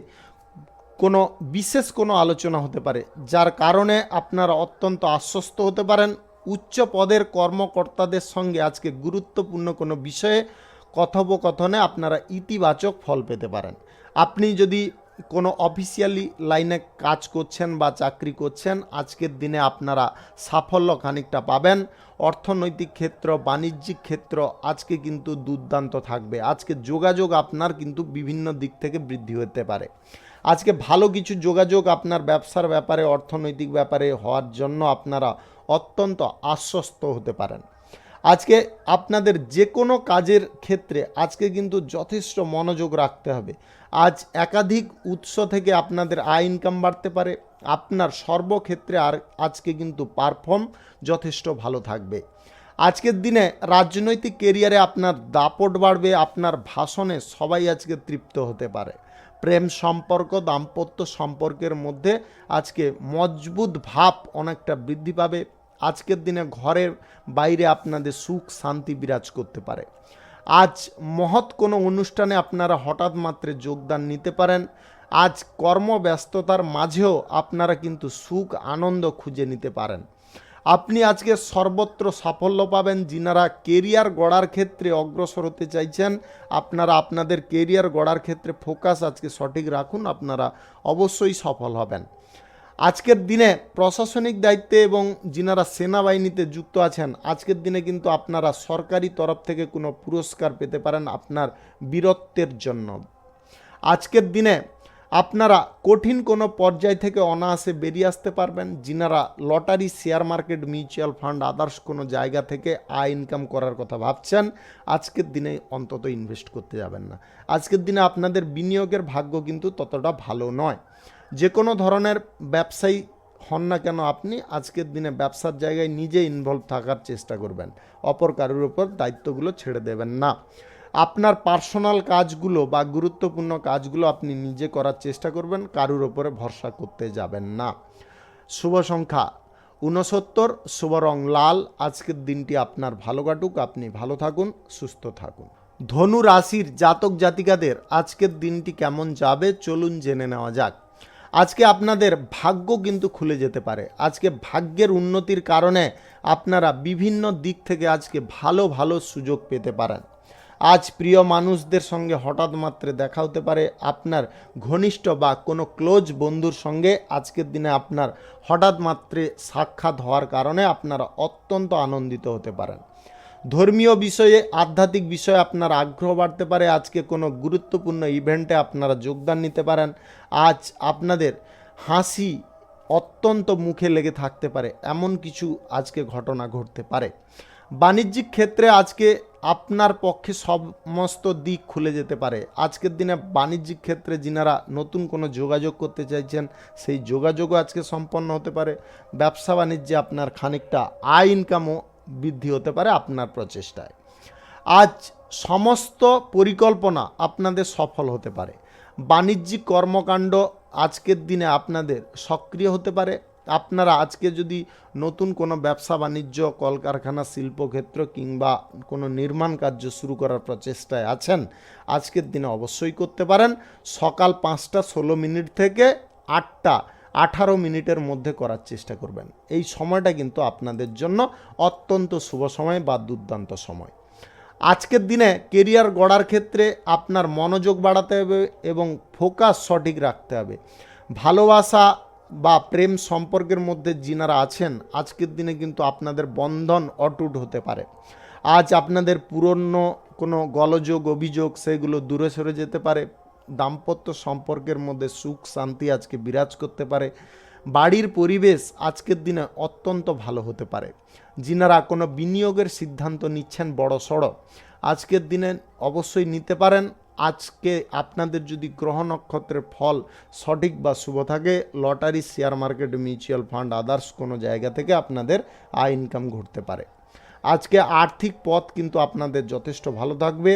কোনো বিশেষ কোনো আলোচনা হতে পারে, যার কারণে আপনারা অত্যন্ত আশ্বস্ত হতে পারেন। উচ্চ পদের কর্মকর্তাদের সঙ্গে আজকে গুরুত্বপূর্ণ কোনো বিষয়ে কথোপকথনে আপনারা ইতিবাচক ফল পেতে পারেন। আপনি যদি কোনো অফিসিয়ালি লাইনে কাজ করছেন বা চাকরি করছেন, আজকের দিনে আপনারা সাফল্য খানিকটা পাবেন। অর্থনৈতিক ক্ষেত্র, বাণিজ্যিক ক্ষেত্র আজকে কিন্তু দুর্দান্ত থাকবে। আজকে যোগাযোগ আপনার কিন্তু বিভিন্ন দিক থেকে বৃদ্ধি হতে পারে। আজকে ভালো কিছু যোগাযোগ আপনার ব্যবসার ব্যাপারে, অর্থনৈতিক ব্যাপারে হওয়ার জন্য আপনারা অত্যন্ত আশ্বস্ত হতে পারেন। আজকে আপনাদের যে কোনো কাজের ক্ষেত্রে আজকে কিন্তু যথেষ্ট মনোযোগ রাখতে হবে। আজ একাধিক উৎস থেকে আপনাদের আয় ইনকাম বাড়তে পারে। আপনার সর্বক্ষেত্রে আজকে কিন্তু পারফর্ম যথেষ্ট ভালো থাকবে। আজকের দিনে রাজনৈতিক কেরিয়ারে আপনার দাপট বাড়বে। আপনার ভাষণে সবাই আজকে তৃপ্ত হতে পারে। প্রেম সম্পর্ক, দাম্পত্য সম্পর্কের মধ্যে আজকে মজবুত ভাব অনেকটা বৃদ্ধি পাবে। আজকের দিনে ঘরের বাইরে আপনাদের সুখ শান্তি বিরাজ করতে পারে। আজ মহৎ কোনো অনুষ্ঠানে আপনারা হঠাৎ মাত্রে যোগদান নিতে পারেন। আজ কর্মব্যস্ততার মাঝেও আপনারা কিন্তু সুখ আনন্দ খুঁজে নিতে পারেন। আপনি আজকে সর্বত্র সাফল্য পাবেন। যিনারা কেরিয়ার গড়ার ক্ষেত্রে অগ্রসর হতে চাইছেন, আপনারা আপনাদের কেরিয়ার গড়ার ক্ষেত্রে ফোকাস আজকে সঠিক রাখুন, আপনারা অবশ্যই সফল হবেন। আজকের দিনে প্রশাসনিক দায়িত্বে এবং যিনারা সেনাবাহিনীতে যুক্ত আছেন, আজকের দিনে কিন্তু আপনারা সরকারি তরফ থেকে কোনো পুরস্কার পেতে পারেন আপনার বীরত্বের জন্য। আজকের দিনে আপনারা কঠিন কোনো পর্যায় থেকে অনায়াসে বেরিয়ে আসতে পারবেন। যিনারা lottery, share market, mutual fund, others কোনো জায়গা থেকে আয় ইনকাম করার কথা ভাবছেন, আজকের দিনে অন্তত ইনভেস্ট করতে যাবেন না। আজকের দিনে আপনাদের বিনিয়োগের ভাগ্য কিন্তু ততটা ভালো নয়। যে কোনো ধরনের ব্যবসায়ী হন না কেন, আপনি আজকের দিনে ব্যবসার জায়গায় নিজে ইনভলভ থাকার চেষ্টা করবেন। অপর কারোর উপর দায়িত্বগুলো ছেড়ে দেবেন না। আপনার পার্সোনাল কাজগুলো বা গুরুত্বপূর্ণ কাজগুলো আপনি নিজে করার চেষ্টা করবেন, কারোর ওপরে ভরসা করতে যাবেন না। শুভ সংখ্যা 69, শুভ রং লাল। আজকের দিনটি আপনার ভালো কাটুক, আপনি ভালো থাকুন, সুস্থ থাকুন। ধনু রাশির জাতক জাতিকাদের আজকের দিনটি কেমন যাবে চলুন জেনে নেওয়া যাক। আজকে আপনাদের ভাগ্য কিন্তু খুলে যেতে পারে। আজকে ভাগ্যের উন্নতির কারণে আপনারা বিভিন্ন দিক থেকে আজকে ভালো ভালো সুযোগ পেতে পারেন। আজ প্রিয় মানুষদের সঙ্গে হঠাৎ মাত্রে দেখা হতে পারে। আপনার ঘনিষ্ঠ বা কোনো ক্লোজ বন্ধুর সঙ্গে আজকের দিনে আপনার হঠাৎ মাত্রে সাক্ষাৎ হওয়ার কারণে আপনারা অত্যন্ত আনন্দিত হতে পারেন। ধর্মীয় বিষয়ে, আধ্যাত্মিক বিষয়ে আপনার আগ্রহ বাড়তে পারে। আজকে কোনো গুরুত্বপূর্ণ ইভেন্টে আপনারা যোগদান নিতে পারেন। আজ আপনাদের হাসি অত্যন্ত মুখে লেগে থাকতে পারে, এমন কিছু আজকে ঘটনা ঘটতে পারে। বাণিজ্যিক ক্ষেত্রে আজকে আপনার পক্ষে সমস্ত দিক খুলে যেতে পারে। আজকের দিনে বাণিজ্যিক ক্ষেত্রে যিনারা নতুন কোনো যোগাযোগ করতে চাইছেন, সেই যোগাযোগও আজকে সম্পন্ন হতে পারে। ব্যবসা বাণিজ্যে আপনার খানিকটা আয় ইনকামও বৃদ্ধি হতে পারে আপনার প্রচেষ্টায়। আজ সমস্ত পরিকল্পনা আপনাদের সফল হতে পারে। বাণিজ্যিক কর্মকাণ্ড আজকের দিনে আপনাদের সক্রিয় হতে পারে। আপনারা আজকে যদি নতুন কোনো ব্যবসা বাণিজ্য, কলকারখানা, শিল্পক্ষেত্র কিংবা কোনো নির্মাণ কার্য শুরু করার প্রচেষ্টায় আছেন, আজকের দিনে অবশ্যই করতে পারেন। সকাল 5:16 থেকে 8:18 মধ্যে করার চেষ্টা করবেন। এই সময়টা কিন্তু আপনাদের জন্য অত্যন্ত শুভ সময় বা দুর্দান্ত সময়। আজকের দিনে কেরিয়ার গড়ার ক্ষেত্রে আপনার মনোযোগ বাড়াতে হবে এবং ফোকাস সঠিক রাখতে হবে। ভালোবাসা বা প্রেম সম্পর্কের মধ্যে যিনারা আছেন, আজকের দিনে কিন্তু আপনাদের বন্ধন অটুট হতে পারে। আজ আপনাদের পুরনো কোনো গোলযোগ, অভিযোগ সেগুলো দূরে সরে যেতে পারে। দাম্পত্য সম্পর্কের মধ্যে সুখ শান্তি আজকে বিরাজ করতে পারে। বাড়ির পরিবেশ আজকের দিনে অত্যন্ত ভালো হতে পারে। যিনারা কোনো বিনিয়োগের সিদ্ধান্ত নিচ্ছেন বড় সড়ো, আজকের দিনে অবশ্যই নিতে পারেন। আজকে আপনাদের যদি গ্রহ নক্ষত্রের ফল সঠিক বা শুভ থাকে, lottery, share market, mutual fund, others কোনো জায়গা থেকে আপনাদের আয় ইনকাম ঘটতে পারে। আজকে আর্থিক পথ কিন্তু আপনাদের যথেষ্ট ভালো থাকবে।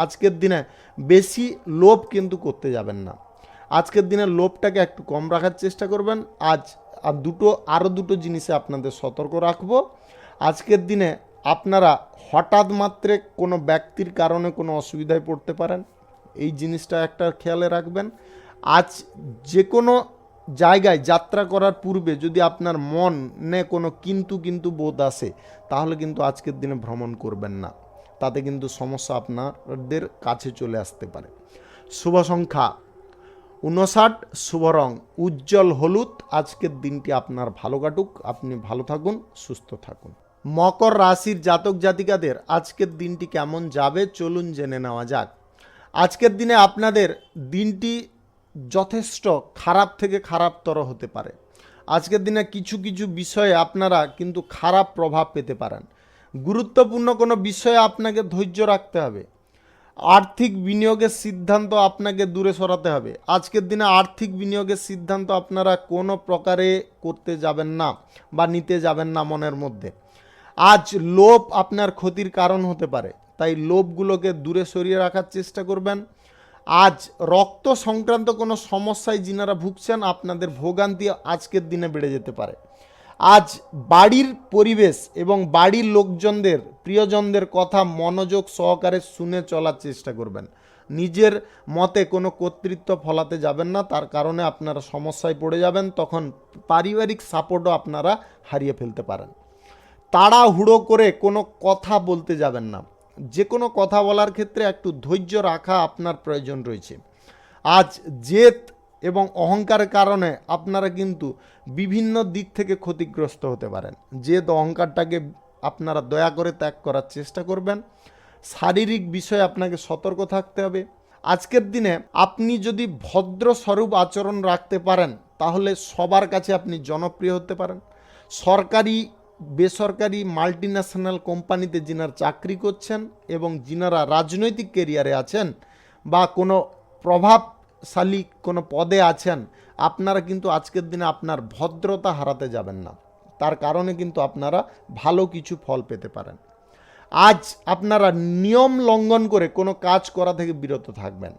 আজকের দিনে বেশি লোভ কিন্তু করতে যাবেন না। আজকের দিনে লোভটাকে একটু কম রাখার চেষ্টা করবেন। আজ আরও দুটো জিনিসে আপনাদের সতর্ক রাখবো। আজকের দিনে আপনারা হঠাৎ মাত্রে কোনো ব্যক্তির কারণে কোনো অসুবিধায় পড়তে পারেন, এই জিনিসটা একটা খেয়ালে রাখবেন। আজ যে কোনো জায়গায় যাত্রা করার পূর্বে যদি আপনার মনে কোনো কিন্তু বোধ আসে, তাহলে কিন্তু আজকের দিনে ভ্রমণ করবেন না, তাতে কিন্তু সমস্যা আপনাদের কাছে চলে আসতে পারে। শুভ সংখ্যা 59, শুভ রং উজ্জ্বল হলুদ। আজকের দিনটি আপনার ভালো কাটুক, আপনি ভালো থাকুন, সুস্থ থাকুন। মকর রাশির জাতক জাতিকাদের আজকের দিনটি কেমন যাবে চলুন জেনে নেওয়া যাক। আজকের দিনে আপনাদের দিনটি যথেষ্ট খারাপ থেকে খারাপতর হতে পারে। আজকের দিনে কিছু কিছু বিষয়ে আপনারা কিন্তু খারাপ প্রভাব পেতে পারেন। গুরুত্বপূর্ণ কোনো বিষয়ে আপনাকে ধৈর্য রাখতে হবে। আর্থিক বিনিয়োগের সিদ্ধান্ত আপনাকে দূরে সরাতে হবে। আজকের দিনে আর্থিক বিনিয়োগের সিদ্ধান্ত আপনারা কোনো প্রকারে করতে যাবেন না বা নিতে যাবেন না মনের মধ্যে। আজ লোভ আপনার ক্ষতির কারণ হতে পারে, তাই লোভগুলোকে দূরে সরিয়ে রাখার চেষ্টা করবেন। আজ রক্ত সংক্রান্ত কোনো সমস্যায় যিনারা ভুগছেন, আপনাদের ভোগান্তি আজকের দিনে বেড়ে যেতে পারে। আজ বাড়ির পরিবেশ এবং বাড়ির লোকজনদের, প্রিয়জনদের কথা মনোযোগ সহকারে শুনে চলার চেষ্টা করবেন। নিজের মতে কোনো কর্তৃত্ব ফলাতে যাবেন না, তার কারণে আপনারা সমস্যায় পড়ে যাবেন। তখন পারিবারিক সাপোর্টও আপনারা হারিয়ে ফেলতে পারেন। তাড়াহুড়ো করে কোনো কথা বলতে যাবেন না। যে কোনো কথা বলার ক্ষেত্রে একটু ধৈর্য রাখা আপনার প্রয়োজন রয়েছে। আজ জেদ এবং অহংকারের কারণে আপনারা কিন্তু বিভিন্ন দিক থেকে ক্ষতিগ্রস্ত হতে পারেন। জেদ অহংকারটাকে আপনারা দয়া করে ত্যাগ করার চেষ্টা করবেন। শারীরিক বিষয়ে আপনাকে সতর্ক থাকতে হবে। আজকের দিনে আপনি যদি ভদ্র স্বরূপ আচরণ রাখতে পারেন, তাহলে সবার কাছে আপনি জনপ্রিয় হতে পারেন। সরকারি, বেসরকারি, মাল্টিন্যাশনাল কোম্পানিতে যিনারা চাকরি করছেন এবং যিনারা রাজনৈতিক কেরিয়ারে আছেন বা কোনো প্রভাবশালী কোনো পদে আছেন, আপনারা কিন্তু আজকের দিনে আপনার ভদ্রতা হারাতে যাবেন না। তার কারণে কিন্তু আপনারা ভালো কিছু ফল পেতে পারেন। আজ আপনারা নিয়ম লঙ্ঘন করে কোনো কাজ করা থেকে বিরত থাকবেন।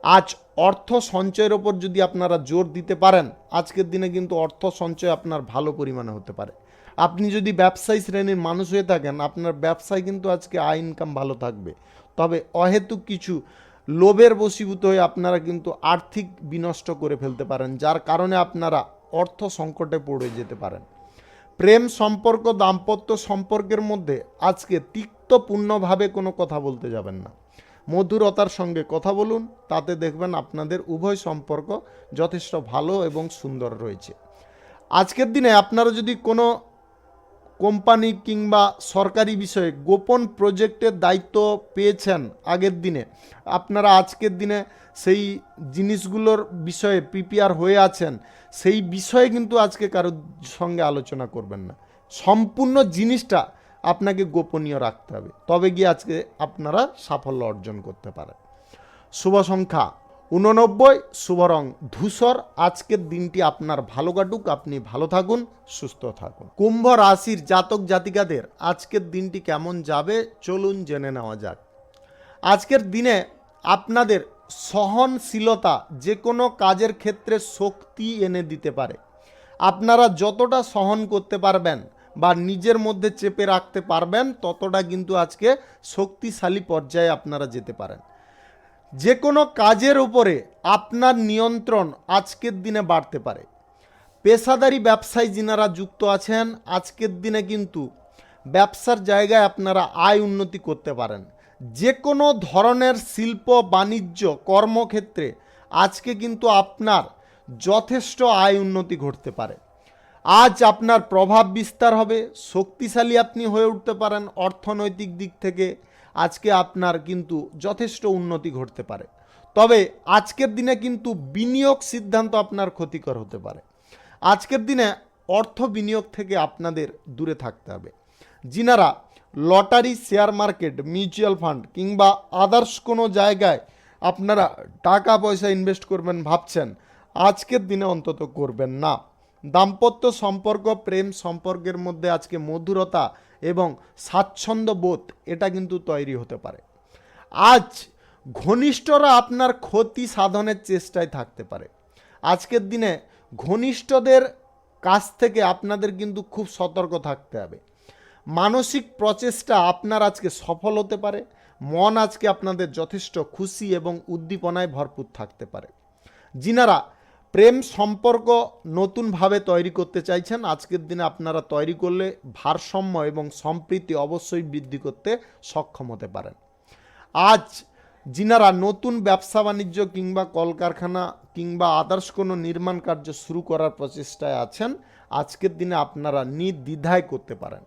আজ অর্থ সঞ্চয়ের ওপর যদি আপনারা জোর দিতে পারেন, আজকের দিনে কিন্তু অর্থ সঞ্চয় আপনার ভালো পরিমাণে হতে পারে। আপনি যদি ব্যবসায়ী শ্রেণীর মানুষ হয়ে থাকেন, আপনার ব্যবসায় কিন্তু আজকে আয় ইনকাম ভালো থাকবে। তবে অহেতুক কিছু লোভের বশীভূত হয়ে আপনারা কিন্তু আর্থিক বিনষ্ট করে ফেলতে পারেন, যার কারণে আপনারা অর্থ সংকটে পড়ে যেতে পারেন। প্রেম সম্পর্ক, দাম্পত্য সম্পর্কের মধ্যে আজকে তিক্তপূর্ণভাবে কোনো কথা বলতে যাবেন না, মধুরতার সঙ্গে কথা বলুন, তাতে দেখবেন আপনাদের উভয় সম্পর্ক যথেষ্ট ভালো এবং সুন্দর রয়েছে। আজকের দিনে আপনারা যদি কোনো কোম্পানি কিংবা সরকারি বিষয়ে গোপন প্রজেক্টের দায়িত্ব পেয়েছেন আগের দিনে, আপনারা আজকের দিনে সেই জিনিসগুলোর বিষয়ে প্রিপেয়ার হয়ে আছেন, সেই বিষয়ে কিন্তু আজকে কারোর সঙ্গে আলোচনা করবেন না। সম্পূর্ণ জিনিসটা আপনাকে গোপনীয় রাখতে হবে, তবে গিয়ে আজকে আপনারা সাফল্য অর্জন করতে পারেন। শুভ সংখ্যা 89, শুভ রং ধূসর। আজকের দিনটি আপনার ভালো কাটুক, আপনি ভালো থাকুন, সুস্থ থাকুন। কুম্ভ রাশির জাতক জাতিকাদের আজকের দিনটি কেমন যাবে চলুন জেনে নেওয়া যাক। আজকের দিনে আপনাদের সহনশীলতা যে কোনো কাজের ক্ষেত্রে শক্তি এনে দিতে পারে। আপনারা যতটা সহন করতে পারবেন বা নিজের মধ্যে চেপে রাখতে পারবেন, ততটা কিন্তু আজকে শক্তিশালী পর্যায়ে আপনারা যেতে পারেন। যে কোনো কাজের উপরে আপনার নিয়ন্ত্রণ আজকের দিনে বাড়তে পারে। পেশাদারি ব্যবসায় যিনারা যুক্ত আছেন, আজকের দিনে কিন্তু ব্যবসার জায়গায় আপনারা আয় উন্নতি করতে পারেন। যে কোনো ধরনের শিল্প বাণিজ্য কর্মক্ষেত্রে আজকে কিন্তু আপনার যথেষ্ট আয় উন্নতি ঘটতে পারে। আজ আপনার প্রভাব বিস্তার হবে, শক্তিশালী আপনি হয়ে উঠতে পারেন। অর্থনৈতিক দিক থেকে আজকে আপনার কিন্তু যথেষ্ট উন্নতি ঘটতে পারে। তবে আজকের দিনে কিন্তু বিনিয়োগ সিদ্ধান্ত আপনার ক্ষতিকর হতে পারে। আজকের দিনে অর্থ বিনিয়োগ থেকে আপনাদের দূরে থাকতে হবে। যিনারা lottery, share market, mutual fund কিংবা আদার্স কোনো জায়গায় আপনারা টাকা পয়সা ইনভেস্ট করবেন ভাবছেন, আজকের দিনে অন্তত করবেন না। দাম্পত্য সম্পর্ক, প্রেম সম্পর্কের মধ্যে আজকে মধুরতা এবং স্বাচ্ছন্দ্য বোধ এটা কিন্তু তৈরি হতে পারে। আজ ঘনিষ্ঠরা আপনার ক্ষতি সাধনের চেষ্টায় থাকতে পারে। আজকের দিনে ঘনিষ্ঠদের কাছ থেকে আপনাদের কিন্তু খুব সতর্ক থাকতে হবে। মানসিক প্রচেষ্টা আপনার আজকে সফল হতে পারে। মন আজকে আপনাদের যথেষ্ট খুশি এবং উদ্দীপনায় ভরপুর থাকতে পারে। যিনারা প্রেম সম্পর্ক নতুনভাবে তৈরি করতে চাইছেন, আজকের দিনে আপনারা তৈরি করলে ভারসাম্য এবং সম্প্রীতি অবশ্যই বৃদ্ধি করতে সক্ষম হতে পারেন। আজ যিনারা নতুন ব্যবসা বাণিজ্য কিংবা কলকারখানা কিংবা আদার্স কোনো নির্মাণ কার্য শুরু করার প্রচেষ্টায় আছেন, আজকের দিনে আপনারা নির্দ্বিধায় করতে পারেন।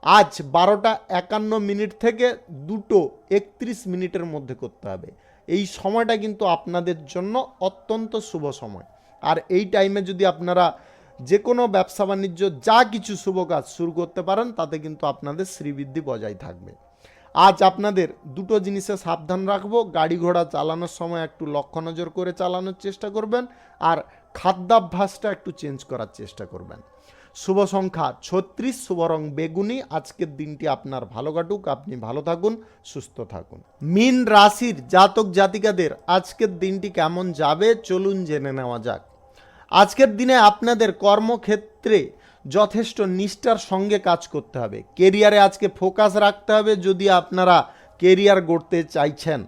আজ 12:51 থেকে 2:31 মধ্যে করতে হবে। এই সময়টা কিন্তু আপনাদের জন্য অত্যন্ত শুভ সময়। আর এই টাইমে যদি আপনারা যে কোনো ব্যবসা বাণিজ্য যা কিছু শুভ কাজ শুরু করতে পারেন, তাতে কিন্তু আপনাদের শ্রীবৃদ্ধি বজায় থাকবে। আজ আপনাদের দুটো জিনিসে সাবধান রাখবো। গাড়ি ঘোড়া চালানোর সময় একটু লক্ষ্য নজর করে চালানোর চেষ্টা করবেন, আর খাদ্যাভ্যাসটা একটু চেঞ্জ করার চেষ্টা করবেন। শুভ সংখ্যা 36, শুভ রং বেগুনি। আজকের দিনটি আপনার ভালো কাটুক, আপনি ভালো থাকুন, সুস্থ থাকুন। মীন রাশির জাতক জাতিকাদের আজকের দিনটি কেমন যাবে চলুন জেনে নেওয়া যাক। আজকের দিনে আপনাদের কর্মক্ষেত্রে যথেষ্ট নিষ্ঠার সঙ্গে কাজ করতে হবে। কেরিয়ারে আজকে ফোকাস রাখতে হবে যদি আপনারা কেরিয়ার গড়তে চাইছেন।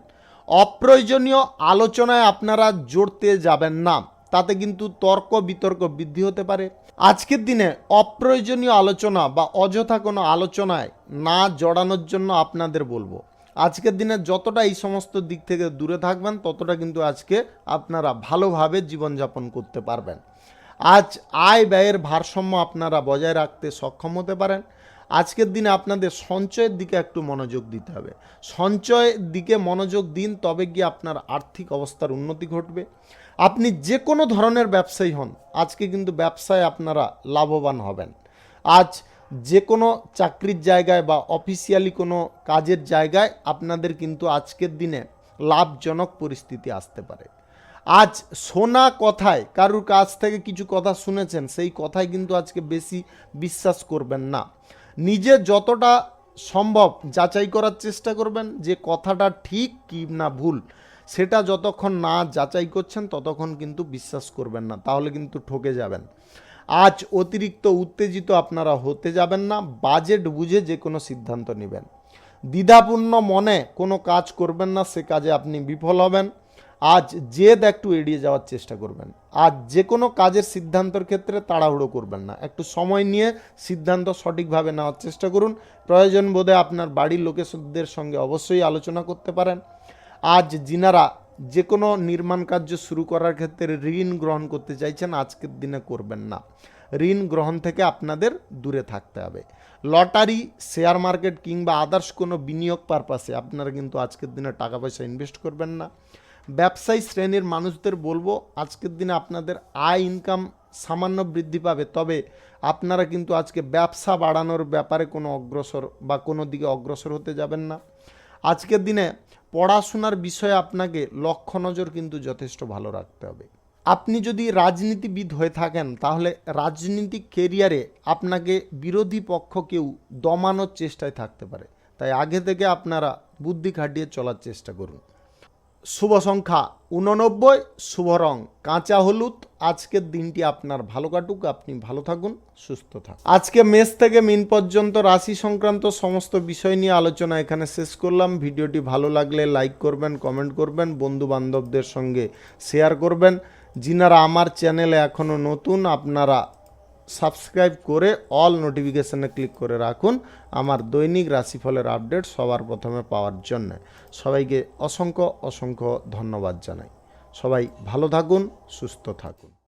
অপ্রয়োজনীয় আলোচনায় আপনারা জড়তে যাবেন না, তাতে কিন্তু তর্ক বিতর্ক বৃদ্ধি হতে পারে। আজকের দিনে অপ্রয়োজনীয় আলোচনা বা অযথা কোনো আলোচনায় না জড়ানোর জন্য আপনাদের বলবো, আজকের দিনে যতটা এই সমস্ত দিক থেকে দূরে থাকবেন, ততটা কিন্তু আজকে আপনারা ভালোভাবে জীবনযাপন করতে পারবেন। আজ আয় ব্যয়ের ভারসাম্য আপনারা বজায় রাখতে সক্ষম হতে পারেন। আজকের দিনে আপনাদের সঞ্চয়ের দিকে একটু মনোযোগ দিতে হবে। সঞ্চয়ের দিকে মনোযোগ দিন, তবে গিয়ে আপনার আর্থিক অবস্থার উন্নতি ঘটবে। আপনি যে কোনো ধরনের ব্যবসায়ী হন, আজকে কিন্তু ব্যবসায় আপনারা লাভবান হবেন। আজ যে কোনো চাকরির জায়গায় বা অফিসিয়ালি কোনো কাজের জায়গায় আপনাদের কিন্তু আজকের দিনে লাভজনক পরিস্থিতি আসতে পারে। আজ শোনা কথায় কারুর কাছ থেকে কিছু কথা শুনেছেন, সেই কথায় কিন্তু আজকে বেশি বিশ্বাস করবেন না। নিজে যতটা সম্ভব যাচাই করার চেষ্টা করবেন যে কথাটা ঠিক কি না ভুল, সেটা যতক্ষণ না যাচাই করছেন ততক্ষণ কিন্তু বিশ্বাস করবেন না, তাহলে কিন্তু ঠকে যাবেন। আজ অতিরিক্ত উত্তেজিত আপনারা হতে যাবেন না, বাজেট বুঝে যে কোনো সিদ্ধান্ত নেবেন। দ্বিধাপূর্ণ মনে কোনো কাজ করবেন না, সে কাজে আপনি বিফল হবেন। আজ জেদ একটু এড়িয়ে যাওয়ার চেষ্টা করবেন। আজ যে কোনো কাজের সিদ্ধান্তের ক্ষেত্রে তাড়াহুড়ো করবেন না, একটু সময় নিয়ে সিদ্ধান্ত সঠিকভাবে নেওয়ার চেষ্টা করুন। প্রয়োজন বোধে আপনার বাড়ির লোকেদের সঙ্গে অবশ্যই আলোচনা করতে পারেন। আজ যিনারা যে কোনো নির্মাণ কার্য শুরু করার ক্ষেত্রে ঋণ গ্রহণ করতে চাইছেন, আজকের দিনে করবেন না। ঋণ গ্রহণ থেকে আপনাদের দূরে থাকতে হবে। লটারি, শেয়ার মার্কেট কিংবা আদার্স কোনো বিনিয়োগ পারপাসে আপনারা কিন্তু আজকের দিনে টাকা পয়সা ইনভেস্ট করবেন না। ব্যবসায়ী শ্রেণীর মানুষদের বলবো, আজকের দিনে আপনাদের আয় ইনকাম সামান্য বৃদ্ধি পাবে, তবে আপনারা কিন্তু আজকে ব্যবসা বাড়ানোর ব্যাপারে কোনো অগ্রসর বা কোনো দিকে অগ্রসর হতে যাবেন না। আজকের দিনে পড়াশোনার বিষয়ে আপনাকে লক্ষ্য নজর কিন্তু যথেষ্ট ভালো রাখতে হবে। আপনি যদি রাজনীতিবিদ হয়ে থাকেন, তাহলে রাজনীতিক কেরিয়ারে আপনাকে বিরোধী পক্ষ কেউ দমানোর চেষ্টায় থাকতে পারে, তাই আগে থেকে আপনারা বুদ্ধি খাটিয়ে চলার চেষ্টা করুন। শুভ সংখ্যা 89, শুভ রং কাঁচা হলুদ। আজকের দিনটি আপনার ভালো কাটুক, আপনি ভালো থাকুন, সুস্থ থাকুন। আজকে মেষ থেকে মিন পর্যন্ত রাশি সংক্রান্ত সমস্ত বিষয় নিয়ে আলোচনা এখানে শেষ করলাম। ভিডিওটি ভালো লাগলে লাইক করবেন, কমেন্ট করবেন, বন্ধু বান্ধবদের সঙ্গে শেয়ার করবেন। যিনারা আমার চ্যানেলে এখনও নতুন, আপনারা সাবস্ক্রাইব করে অল নোটিফিকেশানে ক্লিক করে রাখুন আমার দৈনিক রাশিফলের আপডেট সবার প্রথমে পাওয়ার জন্য। সবাইকে অসংখ্য অসংখ্য ধন্যবাদ জানাই। সবাই ভালো থাকুন, সুস্থ থাকুন।